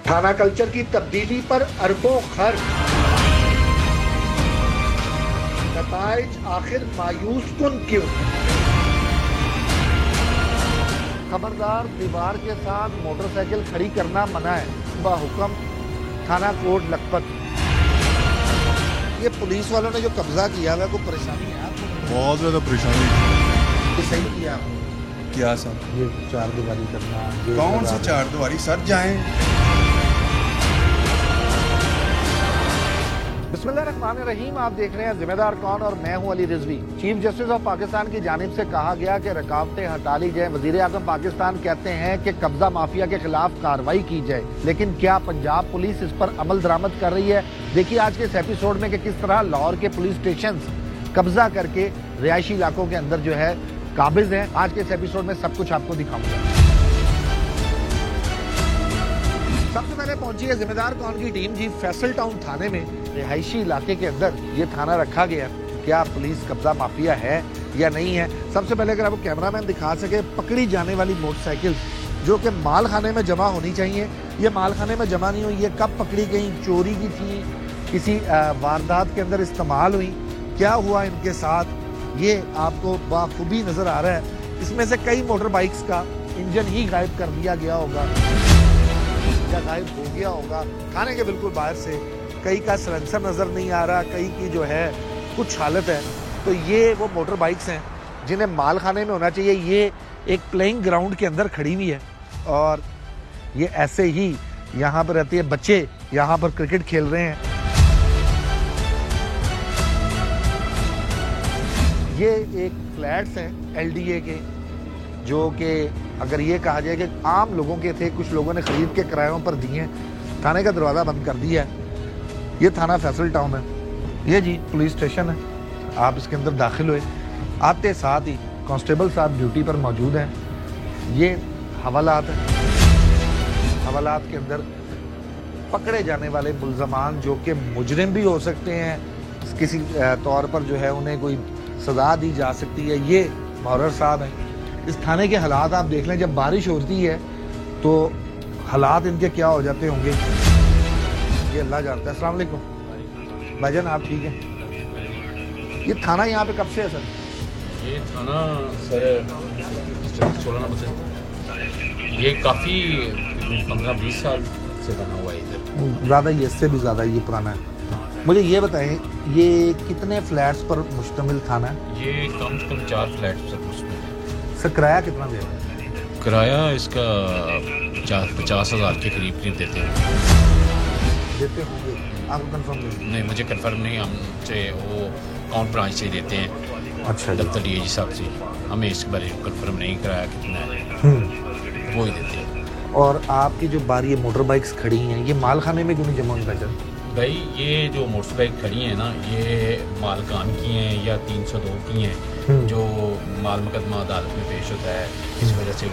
थाना कल्चर की तब्दीली पर अरबों खर्च, नताइज आखिर मायूस कुन क्यों? खबरदार, दीवार के साथ मोटरसाइकिल खड़ी करना मना है, बाहुक्म थाना कोट लखपत। ये पुलिस वालों ने जो कब्जा किया है कोई परेशानी है आपको? बहुत ज्यादा परेशानी। ये सही किया आपने? क्या सर? ये चार दीवारी करना, कौन सी चार दीवारी सर? जाएं। बिस्मिल्लाहिर्रहमानिर्रहीम। आप देख रहे हैं जिम्मेदार कौन और मैं हूं Ali Rizvi. Chief justice of Pakistan की जानिब से कहा गया कि रुकावटें हटा ली जाए। वजीर आजम पाकिस्तान कहते हैं कि कब्जा माफिया के खिलाफ कार्रवाई की जाए, लेकिन क्या पंजाब पुलिस इस पर अमल दरामद कर रही है? देखिए आज के इस एपिसोड में कि किस तरह लाहौर के पुलिस स्टेशन कब्जा करके रिहायशी इलाकों के अंदर जो है काबिज हैं। आज के इस एपिसोड में सब कुछ आपको दिखाऊंगा। सबसे पहले पहुंची है जिम्मेदार कौन की टीम जी फैसल टाउन थाने में। रिहायशी इलाके के अंदर ये थाना रखा गया, क्या पुलिस कब्जा माफिया है या नहीं है? सबसे पहले अगर आपको कैमरामैन दिखा सके, पकड़ी जाने वाली मोटरसाइकिल जो कि माल खाने में जमा होनी चाहिए, ये माल खाने में जमा नहीं हुई। ये कब पकड़ी गई? चोरी की थी, किसी वारदात के अंदर इस्तेमाल हुई, क्या हुआ इनके साथ, ये आपको बाखूबी नजर आ रहा है। इसमें से कई मोटर बाइक्स का इंजन ही गायब कर दिया गया होगा या गायब हो गया होगा। थाने के बिल्कुल बाहर से कई का सलेंसर नजर नहीं आ रहा, कई की जो है कुछ हालत है। तो ये वो मोटर बाइक्स हैं जिन्हें माल खाने में होना चाहिए। ये एक प्लेइंग ग्राउंड के अंदर खड़ी हुई है और ये ऐसे ही यहाँ पर रहती है। बच्चे यहाँ पर क्रिकेट खेल रहे हैं। ये एक फ्लैट्स हैं एलडीए के, जो कि अगर ये कहा जाए कि आम लोगों के थे, कुछ लोगों ने खरीद के किरायों पर दिए। थाने का दरवाज़ा बंद कर दिया है। ये थाना फैसल टाउन है। ये जी पुलिस स्टेशन है। आप इसके अंदर दाखिल हुए, आते साथ ही कांस्टेबल साहब ड्यूटी पर मौजूद हैं। ये हवालात है। हवालात के अंदर पकड़े जाने वाले मुल्ज़मान जो कि मुजरिम भी हो सकते हैं, किसी तौर पर जो है उन्हें कोई सजा दी जा सकती है। ये मौरर साहब हैं। इस थाने के हालात आप देख लें, जब बारिश होती है तो हालात इनके क्या हो जाते होंगे, ये अल्लाह जानता है। अस्सलाम वालेकुम भाईजान, आप ठीक हैं? ये थाना यहाँ पे कब से है सर? ये थाना सर 16 नंबर से, ये काफ़ी 15-20 साल से बना हुआ है इधर। ज़्यादा ही, इससे भी ज़्यादा ये पुराना है। मुझे ये बताएं, ये कितने फ्लैट्स पर मुश्तमिल थाना है? ये कम से कम 4 फ्लैट सब उसमें है। सर किराया कितना दे रहे हैं? किराया इसका 50,000 के करीब देते हैं। देते होंगे, आपको कंफर्म नहीं, मुझे कंफर्म नहीं, हमसे वो काउंट ब्रांच से देते हैं। अच्छा, दफ्तर डीएजी साहब से। हमें इस बारे में कंफर्म नहीं कराया कितना है, वो ही देते हैं। और आपकी जो बारी मोटर बाइक्स खड़ी हैं, ये माल खाने में क्यों नहीं जमा होने का? भाई ये जो मोटरसाइकिल खड़ी हैं ना, ये मालकान की हैं या 302 की हैं, जो माल मुकदमा अदालत में पेश होता है, इस वजह से।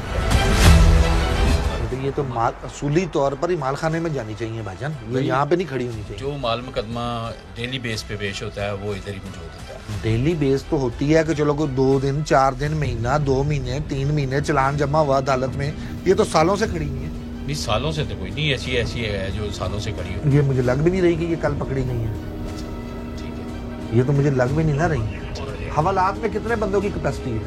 तो ये तो माल असूली तौर पर ही माल खाने में जानी चाहिए भाईजान, ये यहाँ पे नहीं खड़ी होनी चाहिए। जो माल मुकदमा डेली बेस पे पेश होता है वो इधर ही मौजूद होता है। डेली बेस तो होती है कि चलो कोई 2 दिन 4 दिन, महीना, 2 महीने, 3 महीने चलान जमा हुआ अदालत में। ये तो सालों से खड़ी हुई है। नहीं, सालों से तो कोई नहीं, ऐसी है जो सालों से खड़ी हो। ये मुझे लग भी नहीं रही कि ये कल पकड़ी गई है। ठीक है, ये तो मुझे लग भी नहीं ना रही। हवालात में कितने बंदों की कैपेसिटी है?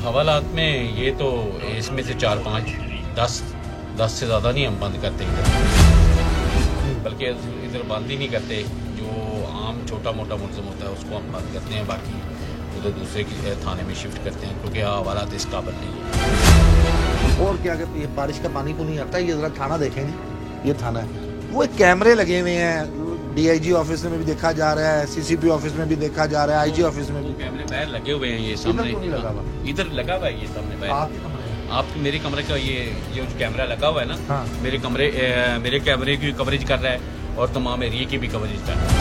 हवालात में ये तो इसमें से 4-5, 10 से ज़्यादा नहीं हम बंद करते इधर, बल्कि इधर बंद ही नहीं करते। जो आम छोटा मोटा मुलज़म होता है उसको हम बंद करते हैं, बाकी उधर दूसरे थाने में शिफ्ट करते हैं, क्योंकि हवालात इस काबिल नहीं है। और क्या कहते हैं, बारिश का पानी को नहीं आता। ये जरा थाना देखेंगे, ये थाना है। वो एक कैमरे लगे हुए हैं, डीआईजी ऑफिस में भी देखा जा रहा है, सीसीपी ऑफिस में भी देखा जा रहा है, आईजी ऑफिस में भी। कैमरे बाहर लगे हुए हैं, ये सामने इधर लगा हुआ है, ये सामने बाहर। आप मेरे कमरे का ये जो कैमरा लगा हुआ है ना, हाँ। मेरे कैमरे की कवरेज कर रहा है और तमाम एरिया की भी कवरेज कर रहा है,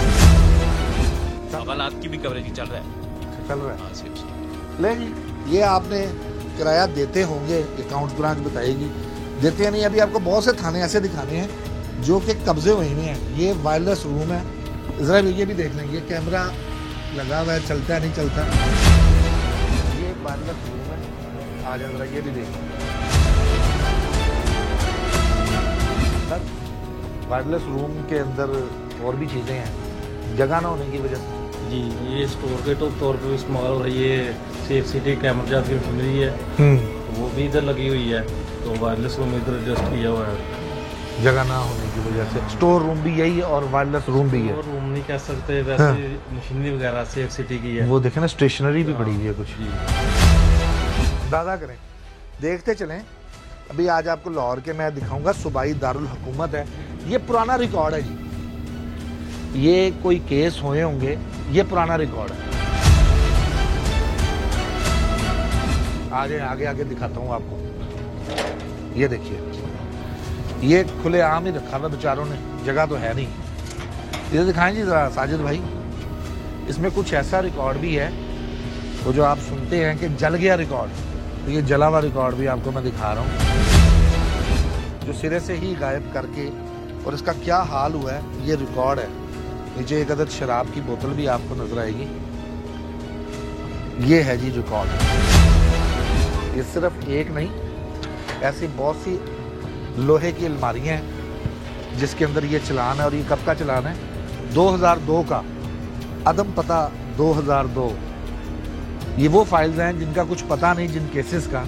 हवालात की भी कवरेज चल रहा है। हाँ, सिर्फ ले जी, ये आपने किराया देते होंगे, अकाउंट्स ब्रांच बताएगी। देते हैं नहीं। अभी आपको बहुत से थाने ऐसे दिखाने हैं जो कि कब्जे हुए हैं। ये वायरलेस रूम है, जरा ये भी देख लेंगे, कैमरा लगा हुआ है, चलता है नहीं चलता। ये वायरलेस रूम है, आ जाए जरा ये भी देख। वायरलेस रूम के अंदर और भी चीज़ें हैं, जगह ना होने की वजह से। जी, ये स्टोर के तौर पे इस्तेमाल हो रही है। सेफ सिटी कैमरा जात की मशीनरी है, वो भी इधर लगी हुई है, तो वायरलेस रूम इधर एडजस्ट किया हुआ है। जगह ना होने की वजह से स्टोर रूम भी यही है और वायरलेस रूम भी है। स्टोर रूम नहीं कह सकते, वैसे मशीनरी वगैरह सेफ सिटी की है। वो देखें ना, स्टेशनरी भी पड़ी हुई है कुछ। जी, दादा करें, देखते चलें। अभी आज आपको लाहौर के मैं दिखाऊंगा सूबाई दारुल हुकूमत है। ये पुराना रिकॉर्ड है जी, ये कोई केस हुए होंगे, ये पुराना रिकॉर्ड है। आगे आगे आगे दिखाता हूँ आपको। ये देखिए, ये खुले आम ही रखा हुआ बेचारों ने, जगह तो है नहीं। ये दिखाएं जी जरा साजिद भाई, इसमें कुछ ऐसा रिकॉर्ड भी है वो जो आप सुनते हैं कि जल गया रिकॉर्ड, तो ये जला हुआ रिकॉर्ड भी आपको मैं दिखा रहा हूँ, जो सिरे से ही गायब करके, और इसका क्या हाल हुआ है ये रिकॉर्ड है। नीचे एक अदद शराब की बोतल भी आपको नजर आएगी। ये है जी रिकॉर्ड। ये सिर्फ एक नहीं, ऐसी बहुत सी लोहे की अलमारियां हैं जिसके अंदर ये चलान है। और ये कब का चलान है? 2002 का, अदम पता 2002। ये वो फाइल्स हैं जिनका कुछ पता नहीं, जिन केसेस का।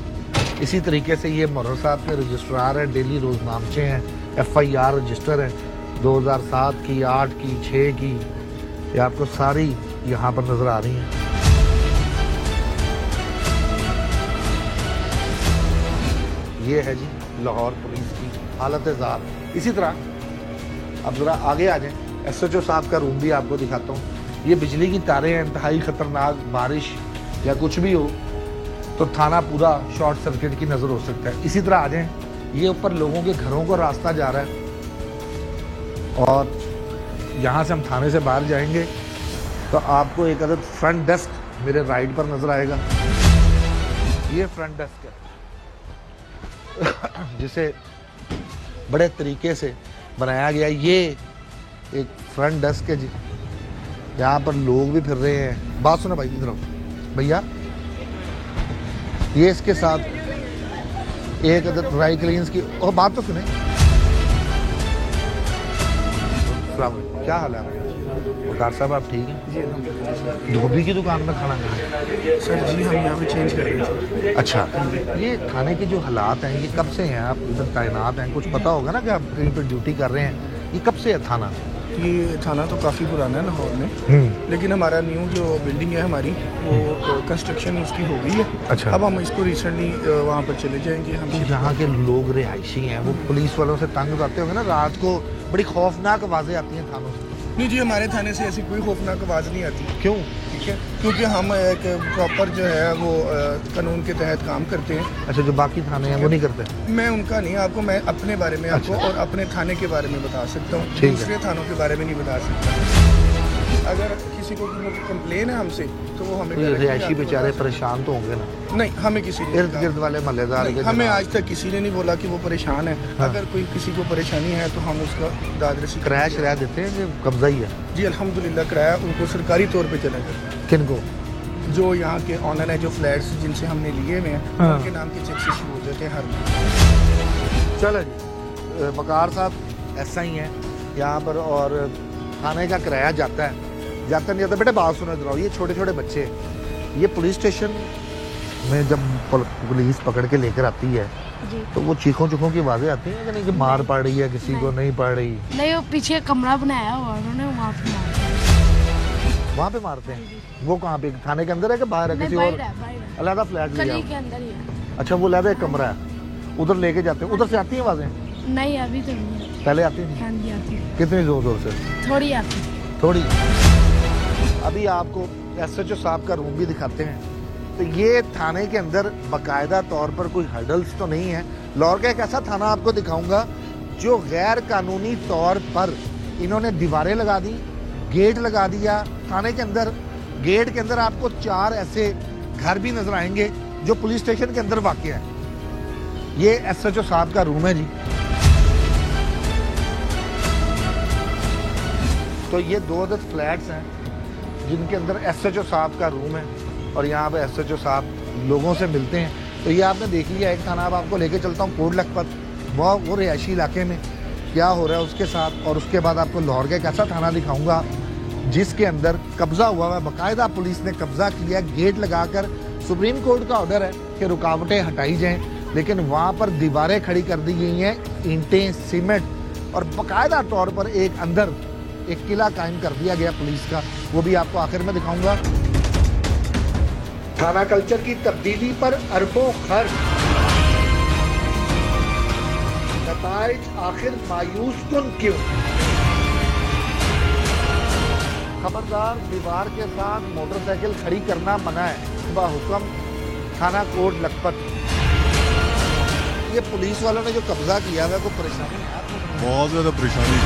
इसी तरीके से ये मुर्र साहब के रजिस्ट्रार हैं, डेली रोजनामचे हैं, FIR रजिस्टर है 2007 की, 8 की, 6 की। ये आपको सारी यहाँ पर नजर आ रही हैं। ये है जी लाहौर पुलिस की हालत जार। इसी तरह अब जरा आगे आ जाएं, SHO साहब का रूम भी आपको दिखाता हूँ। ये बिजली की तारें हैं, इंतहाई खतरनाक, बारिश या कुछ भी हो तो थाना पूरा शॉर्ट सर्किट की नजर हो सकता है। इसी तरह आ जाएं, ये ऊपर लोगों के घरों को रास्ता जा रहा है, और यहाँ से हम थाने से बाहर जाएंगे तो आपको एक अदद फ्रंट डेस्क मेरे राइट पर नजर आएगा। ये फ्रंट डेस्क है जिसे बड़े तरीके से बनाया गया। ये एक फ्रंट डेस्क है जी, यहाँ पर लोग भी फिर रहे हैं। बात सुनो भाई, इधर आओ भैया। ये इसके साथ एक अदद ड्राई क्लीन्स की, और बात तो सुने। क्या हाल है आपका? वकार साहब आप ठीक हैं? जी अल्हम्दुलिल्लाह। धोबी की दुकान में खाना खाया? सर जी हम यहाँ पे चेंज कर रहे थे। अच्छा, ये थाने के जो हालात हैं ये कब से हैं? आप इधर तैनात हैं, कुछ पता होगा ना कि आप कहीं पर ड्यूटी कर रहे हैं। ये कब से है थाना? ये थाना तो काफ़ी पुराना है लाहौर में, लेकिन हमारा न्यू जो बिल्डिंग है हमारी, वो कंस्ट्रक्शन इसकी हो गई है। अच्छा। अब हम इसको रिसेंटली वहाँ पर चले जाएंगे हम। तो यहाँ के लोग रिहायशी हैं, वो पुलिस वालों से तंग आते होंगे ना, रात को बड़ी खौफनाक आवाज़ें आती हैं थानों से। नहीं जी, हमारे थाने से ऐसी कोई खौफनाक आवाज़ नहीं आती। क्यों? ठीक है, क्योंकि हम एक प्रॉपर जो है वो कानून के तहत काम करते हैं। अच्छा, जो बाकी थाने हैं वो नहीं करते? मैं उनका नहीं, आपको मैं अपने बारे में आपको और अपने थाने के बारे में बता सकता हूँ, ठीक है। दूसरे थानों के बारे में नहीं बता सकता। अगर किसी को कंप्लेन है हमसे तो वो हमें रिहायशी बेचारे परेशान तो होंगे ना? नहीं, हमें किसी ने इर्द गिर्द वाले महल्लेदार के हमें जनाब। आज तक किसी ने नहीं बोला कि वो परेशान है। हाँ। अगर कोई किसी को परेशानी है तो हम उसका दादरसी किराया शराया देते हैं कि कब्जा ही है? जी अल्हम्दुलिल्लाह, किराया उनको सरकारी तौर पे चला जाता है। किनको? जो यहाँ के ऑनर है, जो फ्लैट्स जिनसे हमने लिए हुए हैं, हाँ। उनके नाम के चेक से शुरू हो जाते हैं हर महीने। चलो जी, वकार साहब ऐसा ही है यहाँ पर, और थाने का किराया जाता है, जाता नहीं जाता। बेटे बात सुनो इधर आओ। ये छोटे छोटे बच्चे, ये पुलिस स्टेशन में जब पुलिस पकड़ के लेकर आती है जी। तो वो चीखों चीखों की आवाज़ें आती हैं कि नहीं कि मार पड़ रही है किसी को? नहीं पड़ रही। नहीं, वो पीछे कमरा बनाया हुआ उन्होंने, वहाँ पे मारा। वहाँ पे मारते हैं? वो कहाँ पे, थाने के अंदर है कि बाहर है? नहीं, किसी बाहर और है, बाहर है। अलहदा फ्लैट लिया गली हुआ? के अंदर ही है। अच्छा, वो अलहदा एक कमरा है, उधर लेके जाते हैं। उधर से आती हैं आवाज़ें? नहीं, अभी तो नहीं है। पहले आती नहीं? हाँ जी, आती है। कितनी जोर जोर से? थोड़ी आती। थोड़ी। अभी आपको SHO साहब का रूम भी दिखाते हैं। तो ये थाने के अंदर बाकायदा तौर पर कोई हर्डल्स तो नहीं है। लाहौर का एक ऐसा थाना आपको दिखाऊंगा जो गैर कानूनी तौर पर इन्होंने दीवारें लगा दी, गेट लगा दिया। थाने के अंदर गेट के अंदर आपको 4 ऐसे घर भी नजर आएंगे जो पुलिस स्टेशन के अंदर वाक़ है। ये SHO साहब का रूम है जी। तो ये 2 अदद फ्लैट्स हैं जिनके अंदर SHO साहब का रूम है, और यहाँ पे SHO साहब लोगों से मिलते हैं। तो ये आपने देख लिया। एक थाना अब आपको लेके चलता हूँ कोट लखपत, वो रिहायशी इलाके में। क्या हो रहा है उसके साथ, और उसके बाद आपको लाहौर का एक ऐसा थाना दिखाऊंगा जिसके अंदर कब्जा हुआ है, बाकायदा पुलिस ने कब्जा किया, गेट लगाकर। सुप्रीम कोर्ट का ऑर्डर है कि रुकावटें हटाई जाएं, लेकिन वहां पर दीवारें खड़ी कर दी गई हैं, ईंटें, सीमेंट, और बाकायदा तौर पर एक अंदर एक किला कायम कर दिया गया पुलिस का। वो भी आपको आखिर में दिखाऊंगा। थाना कल्चर की तब्दीली पर अरबों खर्च, नताइज आखिर मायूस कुन क्यों? खबरदार, दीवार के साथ मोटरसाइकिल खड़ी करना मना है, बाहुक्म थाना कोट लखपत। ये पुलिस वालों ने जो कब्जा किया है वो परेशानी है आपको? बहुत ज़्यादा परेशानी।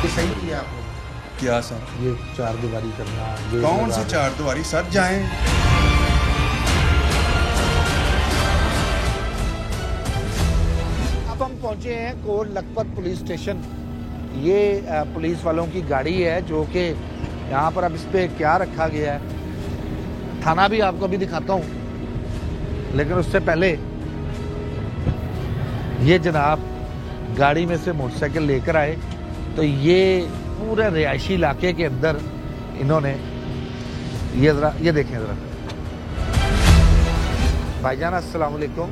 ये सही किया आपने? क्या सर? ये चार दीवारी करना, कौन सी चार दीवारी सर? जाएं। अब हम पहुंचे हैं कोट लखपत पुलिस स्टेशन। ये पुलिस वालों की गाड़ी है जो कि यहाँ पर अब इस पे क्या रखा गया है। थाना भी आपको अभी दिखाता हूँ, लेकिन उससे पहले ये जनाब गाड़ी में से मोटरसाइकिल लेकर आए, तो ये पूरे रिहायशी इलाके के अंदर इन्होंने ये देखें जरा। भाईजान अस्सलाम वालेकुम,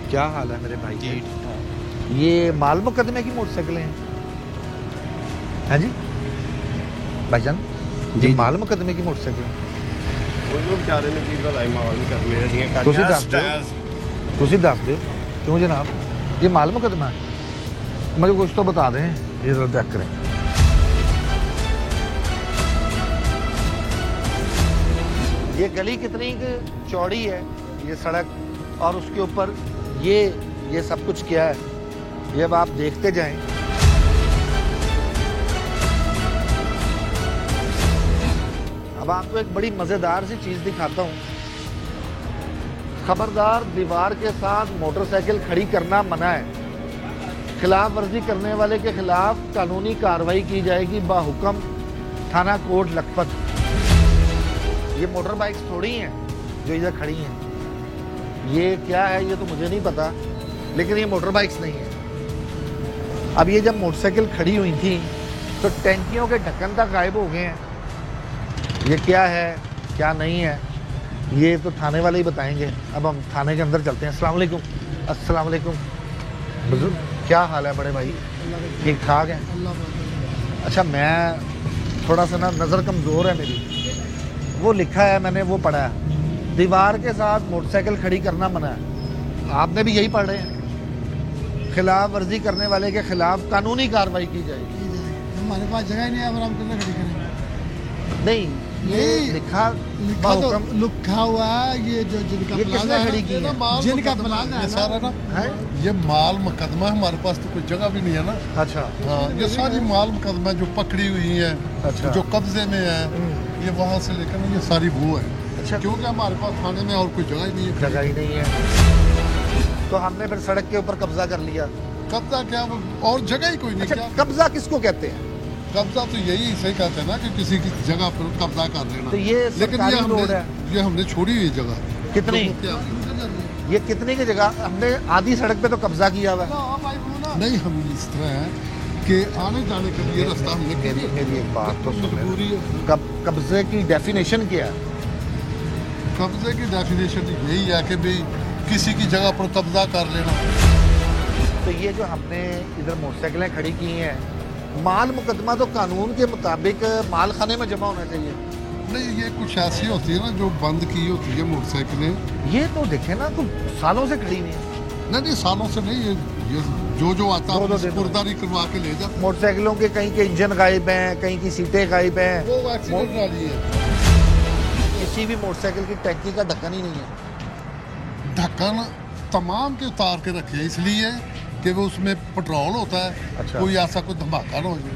क्या हाल है मेरे भाई जी? ये माल मुकदमे की मोटरसाइकिलें हैं? हैं जी भाईजान, ये माल मुकदमे की मोटरसाइकिल तुसी दस दो क्यों जनाब, ये माल मुकदमा है? मुझे कुछ तो बता दें, ये जरा चेक करें। ये गली कितनी चौड़ी है, ये सड़क, और उसके ऊपर ये सब कुछ क्या है, ये अब आप देखते जाएं। अब आपको एक बड़ी मजेदार सी चीज दिखाता हूं। खबरदार, दीवार के साथ मोटरसाइकिल खड़ी करना मना है। खिलाफ वर्जी करने वाले के खिलाफ कानूनी कार्रवाई की जाएगी, बाहुक्म थाना कोट लखपत। ये मोटर बाइक्स थोड़ी हैं जो इधर खड़ी हैं, ये क्या है ये तो मुझे नहीं पता, लेकिन ये मोटर बाइक्स नहीं है। अब ये जब मोटरसाइकिल खड़ी हुई थी तो टैंकियों के ढक्कन तक गायब हो गए हैं। ये क्या है क्या नहीं है ये तो थाने वाले ही बताएंगे। अब हम थाने के अंदर चलते हैं। अस्सलाम वालेकुम। अस्सलाम वालेकुम बुजुर्ग, क्या हाल है बड़े भाई? ठीक ठाक है? अच्छा, मैं थोड़ा सा ना नज़र कमज़ोर है मेरी। वो लिखा है, मैंने वो पढ़ा है, दीवार के साथ मोटरसाइकिल खड़ी करना मना है। आपने भी यही पढ़ रहे हैं, खिलाफ वर्जी करने वाले के खिलाफ कानूनी कार्रवाई की जाएगी। हमारे पास जगह ही नहीं है, अब हम कितना खड़ी करेंगे? नहीं, ये लिखा हुआ है, ये जो जिनका किसने खड़ी की है? जिनका प्लान है सारा ना है? ये माल मुकदमा, हमारे पास तो कोई जगह भी नहीं है ना। अच्छा हाँ, ये सारी माल मुकदमा जो पकड़ी हुई है, अच्छा, जो कब्जे में है, ये वहाँ से लेकर ना ये सारी वो है। अच्छा, क्योंकि हमारे पास थाने में और कोई जगह ही नहीं है। जगह ही नहीं है, तो हमने फिर सड़क के ऊपर कब्जा कर लिया। कब्जा क्या, और जगह ही कोई नहीं। अच्छा, क्या कब्जा किसको कहते हैं? कब्जा तो यही सही कहते हैं ना कि किसी की जगह पर कब्जा कर लेना। तो ये लेकिन सरकारी रोड है, ये हमने छोड़ी हुई जगह। कितनी? ये कितनी की जगह? हमने आधी सड़क पे तो कब्जा किया हुआ है। नहीं, हम इस तरह है कि आने जाने के लिए रास्ता हमने मेरी एक बात तो सुन मजबूरी है। कब्जे की डेफिनेशन क्या है? कब्जे की डेफिनेशन यही है कि भाई किसी की जगह पर कब्जा कर लेना। तो ये जो हमने इधर मोटरसाइकिलें खड़ी की हैं, माल मुकदमा तो कानून के मुताबिक माल खाने में जमा होना चाहिए। नहीं, ये कुछ ऐसी होती है ना जो बंद की होती है मोटरसाइकिलें। ये तो देखे ना, तो सालों से खड़ी हुई है। नहीं, सालों से नहीं, ये जो आता दो है दिन पुरदारी करवा के ले जाते। मोटरसाइकिलों के कहीं के इंजन गायब हैं, कहीं की सीटें गायब हैं। वो एक्सीडेंट वाली है। किसी भी मोटरसाइकिल की टैंकी का ढक्कन ही नहीं है। ढक्कन तमाम के उतार के रखे, इसलिए कि वो उसमें पेट्रोल होता है। अच्छा। कोई ऐसा कोई धमाका ना हो जाए,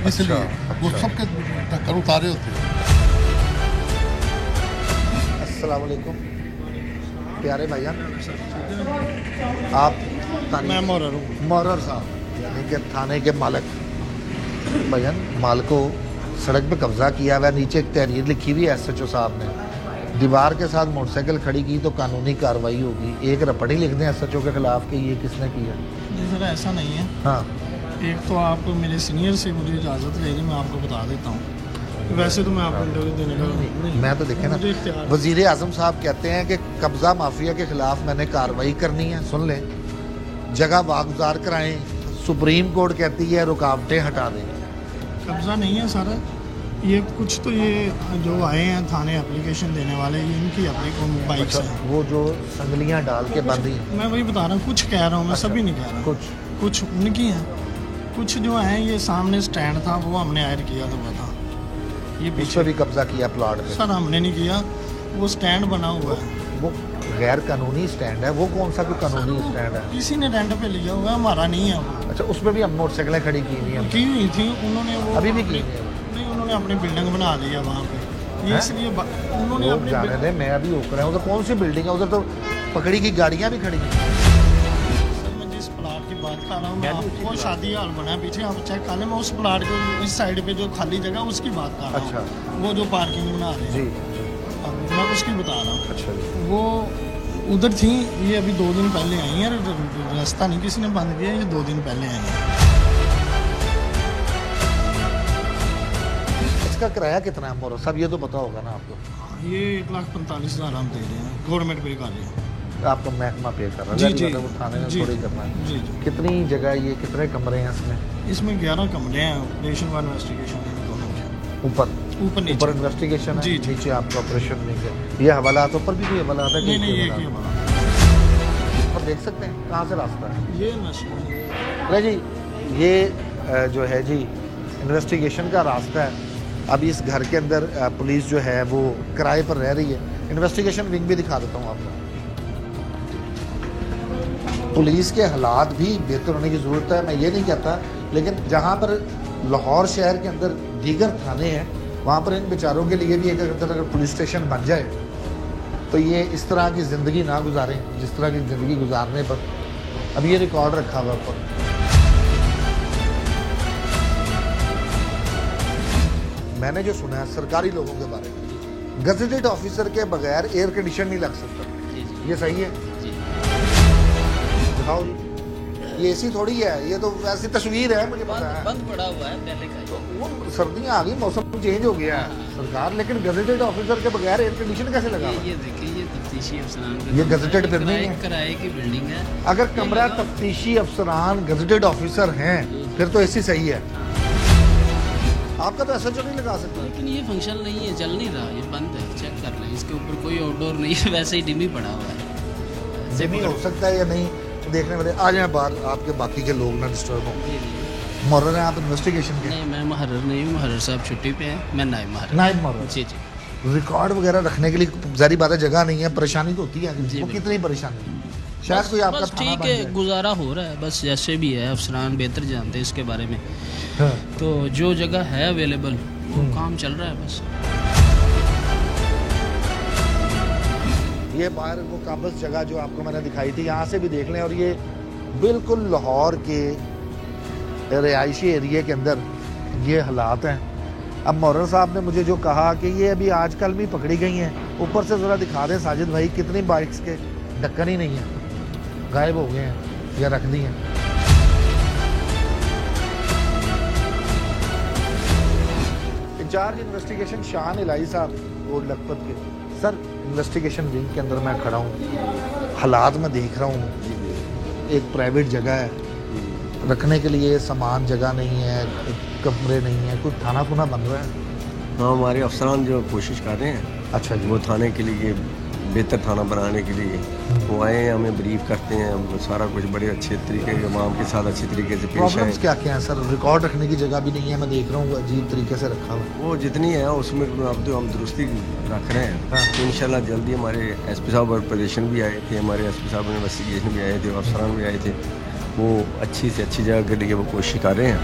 इसलिए वो अच्छा। सबके ढक्कन उतारे होते हैं। अस्सलाम वालेकुम प्यारे भाईजान, आप मैं मौरर हूँ। मौरर साहब यानी कि थाने के मालिक। भाईजान, माल को सड़क पे कब्जा किया हुआ है, नीचे एक तहरीर लिखी हुई है SHO साहब ने, दीवार के साथ मोटरसाइकिल खड़ी की तो कानूनी कार्रवाई होगी, एक रपट ही लिख दें एसएचओ के खिलाफ कि ये किसने किया। नहीं सर ऐसा नहीं है। हाँ एक तो आप मेरे सीनियर से मुझे इजाज़त लेनी, मैं आपको बता देता हूँ। वैसे तो मैं आपको इंटरव्यू देने का नहीं, मैं तो देखे ना, मुझे इख्तियार- वजीर आजम साहब कहते हैं कि कब्जा माफिया के खिलाफ मैंने कार्रवाई करनी है, सुन लें, जगह वागुजार कराएं, सुप्रीम कोर्ट कहती है रुकावटें हटा दें। कब्जा नहीं है सारा, ये कुछ तो ये जो आए हैं थाने एप्लीकेशन देने वाले, ये इनकी अपनी बाइक्स अच्छा, हैं। वो जो संगलियां डाल के बंदी, मैं वही बता रहा हूँ, कुछ कह रहा हूँ मैं, सभी नहीं कह रहा। कुछ उनकी हैं, कुछ जो हैं ये सामने स्टैंड था वो हमने हायर किया तो था, ये उस पीछे पर भी कब्जा किया प्लॉट पे। सर हमने नहीं किया, वो स्टैंड बना हुआ है। वो गैर कानूनी स्टैंड है, वो कौन सा कोई कानूनी स्टैंड है? किसी ने रेंट पे लिया हुआ है, हमारा नहीं है वो। अच्छा, उसमें भी हम मोटरसाइकिलें खड़ी की हुई हैं, की हुई थी उन्होंने, वो अभी भी की हुई हैं। नहीं, उन्होंने अपनी बिल्डिंग बना ली है वहाँ पे, ये हैं? इसलिए उन्होंने लोग अपनी जाने दें, मैं अभी होकर है, उधर कौन सी बिल्डिंग है? उधर तो पकड़ी की गाड़ियाँ भी खड़ी हैं। सर मैं जिस प्लाट की बात कर रहा हूँ, मैं आपको शादी हाल बना है पीछे, आप चेक कर लें, मैं उस प्लाट के इस साइड पे जो खाली जगह उसकी बात कर रहा हूँ। अच्छा। वो जो पार्किंग बना रहे हैं, जी, अब मैं उसकी बता रहा हूँ। अच्छा जी। वो उधर थी, ये अभी 2 दिन पहले आई हैं, रास्ता नहीं किसी ने बंद किया, ये 2 दिन पहले आई हैं। इसका किराया कितना है मोहर साहब, ये तो पता होगा ना आपको? ये 1,45,000 हम दे रहे हैं, गवर्नमेंट पे कर रही है। आपका महकमा पे कर रहा है, जी, जी। वो थाने में जी। थोड़ी करना है। जी जी, कितनी जगह है ये, कितने कमरे हैं इसमें? इसमें 11 कमरे हैं, ऑपरेशन व इन्वेस्टिगेशन दोनों के। ऊपर ऊपर नीचे। ऊपर इन्वेस्टिगेशन है, जी, जी। नीचे आपका ऑपरेशन नहीं है। ये हवालात ऊपर भी कोई हवालात है? नहीं नहीं, ये क्या बना ऊपर देख सकते हैं कहाँ से रास्ता है? ये इन्वेस्टिगेशन। अरे जी, ये जो है जी इन्वेस्टिगेशन का रास्ता है। अब इस घर के अंदर पुलिस जो है वो किराए पर रह रही है। इन्वेस्टिगेशन विंग भी दिखा देता हूँ आपको। पुलिस के हालात भी बेहतर होने की ज़रूरत है, मैं ये नहीं कहता, लेकिन जहाँ पर लाहौर शहर के अंदर दीगर थाने हैं, वहाँ पर इन बेचारों के लिए भी एक अगर पुलिस स्टेशन बन जाए तो ये इस तरह की ज़िंदगी ना गुजारें जिस तरह की ज़िंदगी गुजारने पर। अब ये रिकॉर्ड रखा हुआ ऊपर। मैंने जो सुना है सरकारी लोगों के बारे में, गजेटेड ऑफिसर के बगैर एयर कंडीशन नहीं लग सकता, ये सही है? दिखाओ जी, ये एसी थोड़ी है, ये तो वैसी तस्वीर है, मुझे पता है बंद पड़ा हुआ है पहले का। तो वो सर्दियाँ आ गई, मौसम चेंज हो गया है सरकार, लेकिन गजेटेड ऑफिसर के बगैर एयर कंडीशन कैसे लगा? ये देखिए, ये तफ्तीशी अफसरान ये गजेटेड फिर नहीं है। किराए की बिल्डिंग है। अगर कमरा तफ्तीशी अफसरान गजेटेड ऑफिसर हैं फिर तो एसी सही है, आपका तो एसएचओ नहीं लगा सकता। लेकिन ये फंक्शन नहीं है, चल नहीं रहा, ये बंद है, चेक कर लें, इसके ऊपर कोई आउटडोर नहीं है, वैसे ही डिमी पड़ा हुआ है। डिमी हो सकता है या नहीं, देखने वाले आ जाए बाहर, आपके बाकी के लोग ना डिस्टर्ब हों। मुहर्रर हैं आप इन्वेस्टिगेशन के? नहीं, मैं मुहर्रर नहीं हूँ, मुहर्रर साहब छुट्टी पे हैं, मैं नायब मुहर्रर। नायब मुहर्रर? जी जी। रिकॉर्ड वगैरह रखने के लिए जारी बात है जगह नहीं है, परेशानी तो होती है। जी, वो बिल्कुल। कितनी परेशानी? शायद कोई आपका बस थाना ठीक बन है, जाए। गुजारा हो रहा है, बस जैसे भी है, अफसरान बेहतर जानते हैं इसके बारे में। हाँ। तो जो जगह है अवेलेबल वो काम चल रहा है बस। ये बाहर वो काबस जगह जो आपको मैंने दिखाई थी, यहाँ से भी देख लें, और ये बिल्कुल लाहौर के रिहायशी एरिया के अंदर ये हालात हैं। अब मुहर्रर साहब ने मुझे जो कहा कि ये अभी आजकल भी पकड़ी गई हैं, ऊपर से ज़रा दिखा दें साजिद भाई, कितनी बाइक्स के ढक्कन ही नहीं है, गायब हो गए हैं या रख दी हैं। इंचार्ज इन्वेस्टिगेशन शान इलाही साहब और लखपत के सर, इन्वेस्टिगेशन विंग के अंदर मैं खड़ा हूँ, हालात में देख रहा हूँ, एक प्राइवेट जगह है, रखने के लिए सामान जगह नहीं है, कमरे नहीं है, कुछ थाना थुना बन रहा है? हाँ, हमारे अफसरान जो कोशिश कर रहे हैं, अच्छा जी, वो थाने के लिए बेहतर थाना बनाने के लिए वो आए हैं, हमें ब्रीफ करते हैं, हम सारा कुछ बड़े अच्छे तरीके के आवाम के साथ अच्छे तरीके से पेश आए। प्रॉब्लम्स क्या क्या है सर? रिकॉर्ड रखने की जगह भी नहीं है, मैं देख रहा हूँ अजीब तरीके से रखा हुआ। वो जितनी है उसमें अब तो हम दुरुस्ती रख रहे हैं। हाँ। तो इंशाल्लाह जल्दी हमारे एसपी साहब ऑपरेशन भी आए थे, हमारे एसपी साहब इन्वेस्टिगेशन भी आए थे, अफसरान भी आए थे, वो अच्छी से अच्छी जगह के लिए वो कोशिश कर रहे हैं।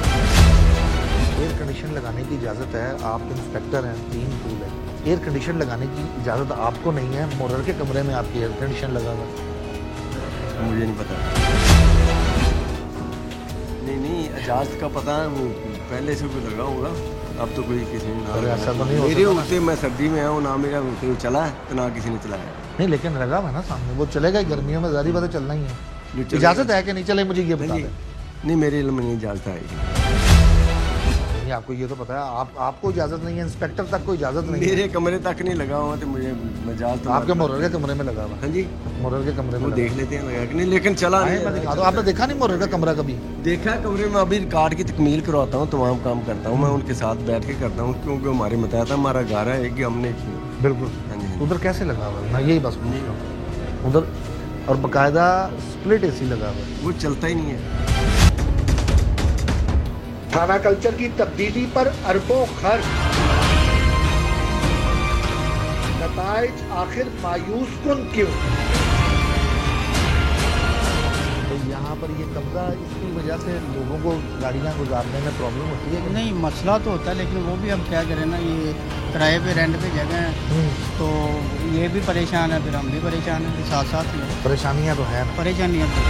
एयर कंडीशन लगाने की इजाज़त है, आप इंस्पेक्टर हैं, 3 टूल है, एयर कंडीशन लगाने की इजाज़त आपको नहीं है, मुहर्रर के कमरे में आपकी एयर कंडीशन लगा हुआ है? मुझे नहीं पता, नहीं इजाज़त का पता है, वो पहले से भी लगा होगा, अब तो कोई किसी ने अरे ऐसा तो नहीं हो मेरे सकता ना। होते मैं सर्दी में आऊँ ना मेरा होते हुए चला है तो ना किसी ने चलाया। नहीं लेकिन लगा हुआ है ना सामने, वो चलेगा ही गर्मियों में, जारी बात है चलना ही है। जो चलेगा- इजाजत है कि नहीं चले, मुझे ये बता नहीं, दें। नहीं मेरे इल्म में नहीं इजाजत आएगी। नहीं आपको ये तो पता है, आपको इजाजत नहीं है, इंस्पेक्टर तक को इजाजत नहीं है। मेरे कमरे तक नहीं लगा हुआ तो मुझे मजाल तो आपके मोरर के कमरे में लगा हुआ। हाँ जी, मोरर के कमरे में वो लगा देख लेते हैं लगा कि नहीं, लेकिन चला हुआ। नहीं। आए, मैं दिखा दूं, आपने देखा नहीं मोरर का कमरा कभी? देखा कमरे में, अभी रिकॉर्ड की तकमील करवाता हूँ, तमाम काम करता हूँ मैं उनके साथ बैठ के करता हूँ, क्योंकि हमारे बताया था हमारा घर है कि हमने की। बिल्कुल। हाँ जी, हाँ जी। उधर कैसे लगा हुआ है, मैं यही बस पूछ रहा हूँ। उधर और बकायदा स्प्लिट एसी लगा हुआ है। वो चलता ही नहीं है। थाना कल्चर की तब्दीली पर अरबों खर्च, नताइज आखिर मायूस कुन क्यों? तो यहाँ पर ये कब्जा, इसकी वजह से लोगों को गाड़ियाँ गुजारने में प्रॉब्लम होती है कि नहीं, मसला तो होता है, लेकिन वो भी हम क्या करें ना, ये किराए पे रेंट पे जगह है तो ये भी परेशान है, फिर हम भी परेशान हैं, साथ साथ में परेशानियाँ तो है। परेशानियाँ तो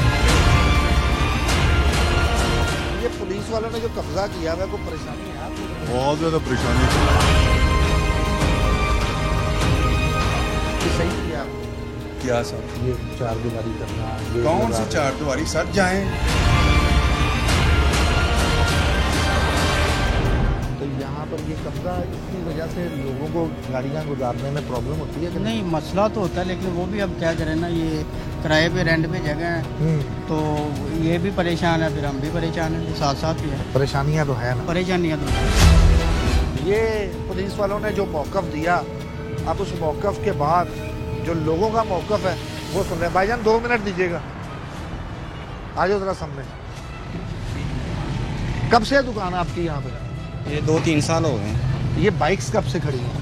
ये पुलिस वालों ने जो कब्जा किया है, वो परेशानी है आपको? बहुत ज़्यादा परेशानी। ये सही किया आपने? क्या सर? ये चार दीवारी करना, ये कौन लगा- सी चार दीवारी सर, जाएं। तो यहाँ पर ये कब्जा, इसकी वजह से लोगों को गाड़ियाँ गुजारने में प्रॉब्लम होती है कि नहीं, मसला तो होता है, लेकिन वो भी हम क्या करें ना, ये किराए पे रेंट पे जगह है तो ये भी परेशान है, फिर हम भी परेशान हैं, साथ साथ ही है। परेशानियाँ तो है ना। परेशानियाँ तो ये पुलिस वालों ने जो मौक़िफ़ दिया, अब उस मौक़िफ़ के बाद जो लोगों का मौक़िफ़ है वो सुन रहे हैं। भाईजान 2 मिनट दीजिएगा, आ जाओ ज़रा सामने। कब से दुकान आपकी यहाँ पे? ये 2-3 साल हो गए। ये बाइक्स कब से खड़ी हैं?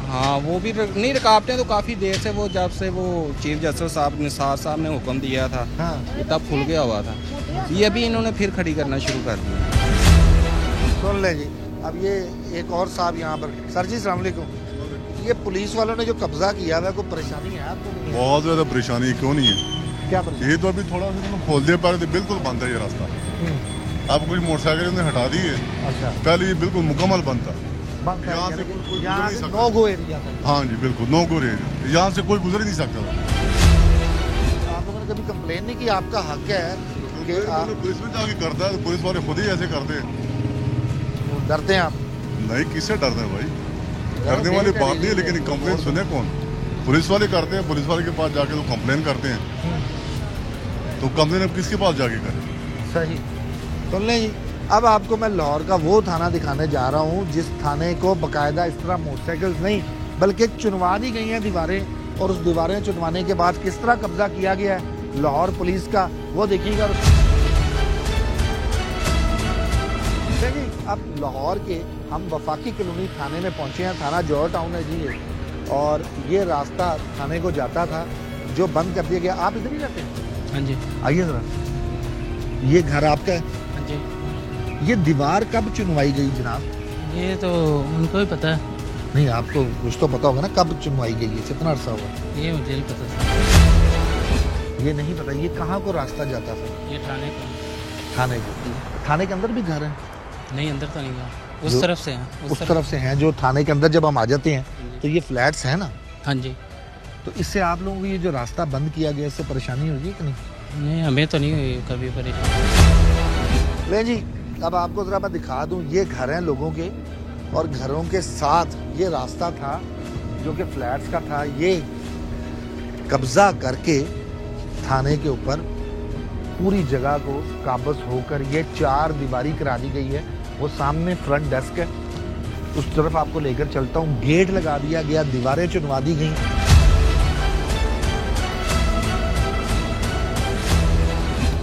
हाँ, वो भी नहीं, रुकावटें तो काफ़ी देर से, वो जब से वो चीफ जस्टिस साहब निसार साहब ने हुक्म दिया था, हाँ। ये तब खुल गया हुआ था। ये अभी इन्होंने फिर खड़ी करना शुरू कर दिया। सुन ले जी, अब ये एक और साहब यहाँ पर। सर जी अस्सलाम वालेकुम। ये पुलिस वालों ने जो कब्जा किया है, कोई परेशानी है आपको? बहुत ज़्यादा परेशानी, क्यों नहीं है? क्या परेशानी? ये तो अभी थोड़ा सा खोल दिया, पहले तो बिल्कुल बंद है ये रास्ता। अब कुछ मोटरसाइकिल ने हटा दी है। अच्छा। पहले ये बिल्कुल मुकम्मल बंद था। यहाँ से कोई यहाँ गुजर नहीं से सकता। नो गो एरिया था। हाँ जी बिल्कुल नो गो एरिया, यहाँ से कोई गुजर ही नहीं सकता था। आप लोगों ने कभी कंप्लेन नहीं की? आपका हक है कि आप पुलिस में जाके करता है, तो पुलिस वाले खुद ही ऐसे करते हैं। डरते हैं आप? नहीं, किससे डरते हैं भाई? डरने वाली बात नहीं है, लेकिन कंप्लेन सुने कौन? पुलिस वाले करते हैं, पुलिस वाले के पास जाके तो कंप्लेन करते हैं, तो कंप्लेन अब किसके पास जाके करें? सही। सुन लें जी, अब आपको मैं लाहौर का वो थाना दिखाने जा रहा हूँ जिस थाने को बाकायदा इस तरह मोटरसाइकिल नहीं बल्कि चुनवा दी गई हैं दीवारें, और उस दीवारें चुनवाने के बाद किस तरह कब्जा किया गया है लाहौर पुलिस का, वो देखिएगा। देखिए, अब लाहौर के हम वफाकी कॉलोनी थाने में पहुंचे हैं। थाना जौहर टाउन है जी ये, और ये रास्ता थाने को जाता था जो बंद कर दिया गया। आप इधर ही रहते हैं? हाँ जी। आइए जरा, ये घर आपका है? हाँ जी। ये दीवार कब चुनवाई गई जनाब? ये तो उनको ही पता है। नहीं, आपको कुछ तो पता होगा ना कब चुनवाई गई है, कितना अर्सा हुआ? ये मुझे नहीं पता था। ये नहीं पता। ये कहाँ को रास्ता जाता था? ये थाने का। थाने को? थाने के अंदर भी घर है? नहीं, अंदर तो नहीं गया, उस जो- तरफ से हैं। उस तरफ से हैं जो थाने के अंदर जब हम आ जाते हैं तो ये फ्लैट्स हैं ना? हाँ जी। तो इससे आप लोगों को ये जो रास्ता बंद किया गया, इससे परेशानी होगी कि नहीं? नहीं, हमें तो नहीं हुई कभी परेशानी। ले जी, अब आपको जरा मैं दिखा दूं, ये घर हैं लोगों के, और घरों के साथ ये रास्ता था जो कि फ्लैट्स का था। ये कब्जा करके थाने के ऊपर पूरी जगह को काबज होकर ये 4 दीवारी करा दी गई है। वो सामने फ्रंट डेस्क है, उस तरफ आपको लेकर चलता हूँ। गेट लगा दिया गया, दीवारें चुनवा दी गई।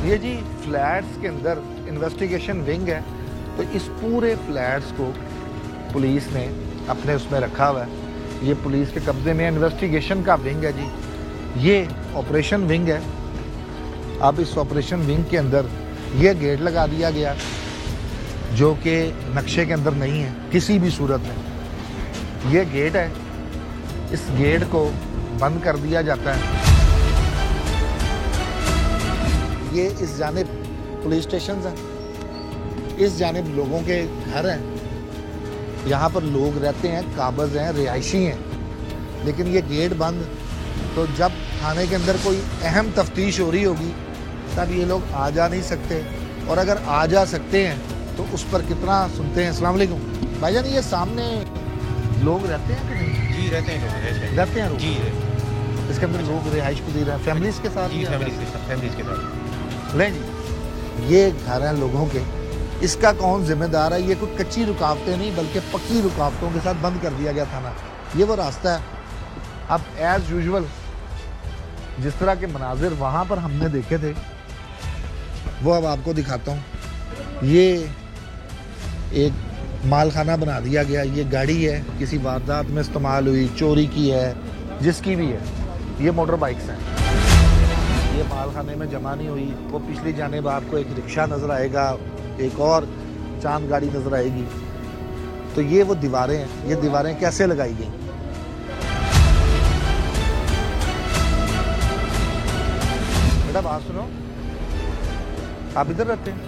ये जी फ्लैट्स के अंदर इन्वेस्टिगेशन विंग है, तो इस पूरे फ्लैट्स को पुलिस ने अपने उसमें रखा हुआ है। ये पुलिस के कब्जे में इन्वेस्टिगेशन का विंग है जी। ये ऑपरेशन विंग है। अब इस ऑपरेशन विंग के अंदर ये गेट लगा दिया गया जो कि नक्शे के अंदर नहीं है किसी भी सूरत में। ये गेट है, इस गेट को बंद कर दिया जाता है। ये इस जानिब पुलिस स्टेशन हैं, इस जानिब लोगों के घर हैं, यहाँ पर लोग रहते हैं, काबज हैं, रिहायशी हैं, लेकिन ये गेट बंद। तो जब थाने के अंदर कोई अहम तफ्तीश हो रही होगी तब ये लोग आ जा नहीं सकते, और अगर आ जा सकते हैं तो उस पर कितना सुनते हैं। अस्सलाम वालेकुम भाईजान, ये सामने लोग रहते हैं कि नहीं? जी रहते हैं लोग, रहते हैं लोग। जी इसके अंदर लोग रिहाइश को दे रहे हैं फैमिलीज के साथ? जी फैमिलीज के साथ। नहीं जी, ये घर हैं लोगों के, इसका कौन जिम्मेदार है? ये कोई कच्ची रुकावटें नहीं बल्कि पक्की रुकावटों के साथ बंद कर दिया गया था ना। ये वो रास्ता है। अब एज यूजुअल जिस तरह के मनाजिर वहाँ पर हमने देखे थे वो अब आपको दिखाता हूँ। ये एक मालखाना बना दिया गया, ये गाड़ी है किसी वारदात में इस्तेमाल हुई, चोरी की है, जिसकी भी है। ये मोटर बाइक्स हैं, ये मालखाने में जमा नहीं हुई। वो पिछली जानिब आपको एक रिक्शा नज़र आएगा, एक और चांद गाड़ी नज़र आएगी। तो ये वो दीवारें हैं। ये दीवारें कैसे लगाई गई? बेटा बात सुनो, आप इधर रहते हैं?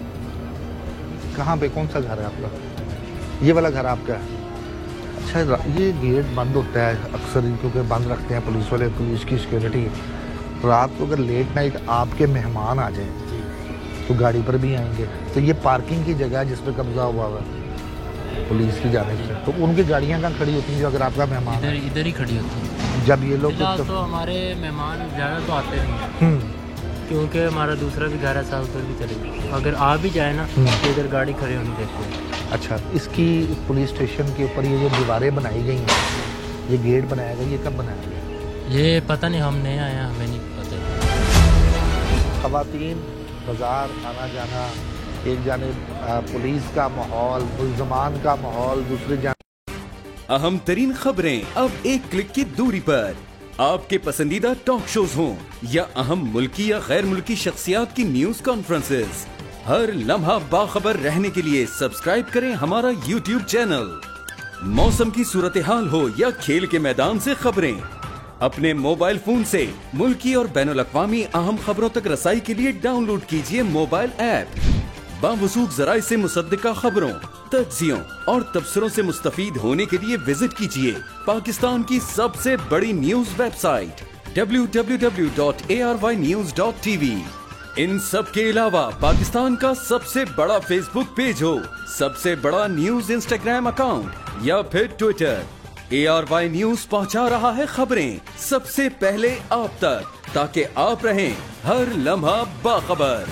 कहाँ पे, कौन सा घर है आपका? ये वाला घर आपका है? अच्छा, ये गेट बंद होता है अक्सर क्योंकि बंद रखते हैं पुलिस वाले, पुलिस की सिक्योरिटी। रात को अगर लेट नाइट आपके मेहमान आ जाएं तो गाड़ी पर भी आएंगे। तो ये पार्किंग की जगह है जिस पर कब्जा हुआ हुआ पुलिस की जानिब से। तो उनकी गाड़ियाँ कहाँ खड़ी होती हैं जो अगर आपका मेहमान इधर ही खड़ी होती है? जब ये लोग तो हमारे मेहमान ज़्यादा तो आते नहीं हैं, क्योंकि हमारा दूसरा भी घर है, साथ उधर भी चलेगी। अगर आ भी जाए ना तो इधर गाड़ी खड़ी होनी देते हैं। अच्छा, इसकी पुलिस स्टेशन के ऊपर ये जो दीवारें बनाई गई हैं, ये गेट बनाया गया, ये कब बनाया गया? ये पता नहीं, हम नए आए हैं, हमें नहीं पता। ख़वातीन बाज़ार आना जाना, एक जानिब पुलिस का माहौल, मुल्ज़मान का माहौल, दूसरी जानिब अहम तरीन खबरें अब एक क्लिक की दूरी पर। आपके पसंदीदा टॉक शोज हों या अहम मुल्की या गैर मुल्की शख्सियात की न्यूज कॉन्फ्रेंसेस, हर लम्हा बाखबर रहने के लिए सब्सक्राइब करें हमारा YouTube चैनल। मौसम की सूरत हाल हो या खेल के मैदान से खबरें, अपने मोबाइल फोन से मुल्की और बैनुल अक़वामी अहम खबरों तक रसाई के लिए डाउनलोड कीजिए मोबाइल ऐप। बावसूख ज़राए से मुसद्दिका खबरों, तज्ज़ियों और तबसरों से मुस्तफीद होने के लिए विजिट कीजिए पाकिस्तान की सबसे बड़ी न्यूज वेबसाइट www.arYnews.tv। इन सब के अलावा पाकिस्तान का सबसे बड़ा फेसबुक पेज हो, सबसे बड़ा न्यूज इंस्टाग्राम अकाउंट या फिर ट्विटर, ARY न्यूज पहुंचा रहा है खबरें सबसे पहले आप तक, ताकि आप रहें हर लम्हा बाखबर।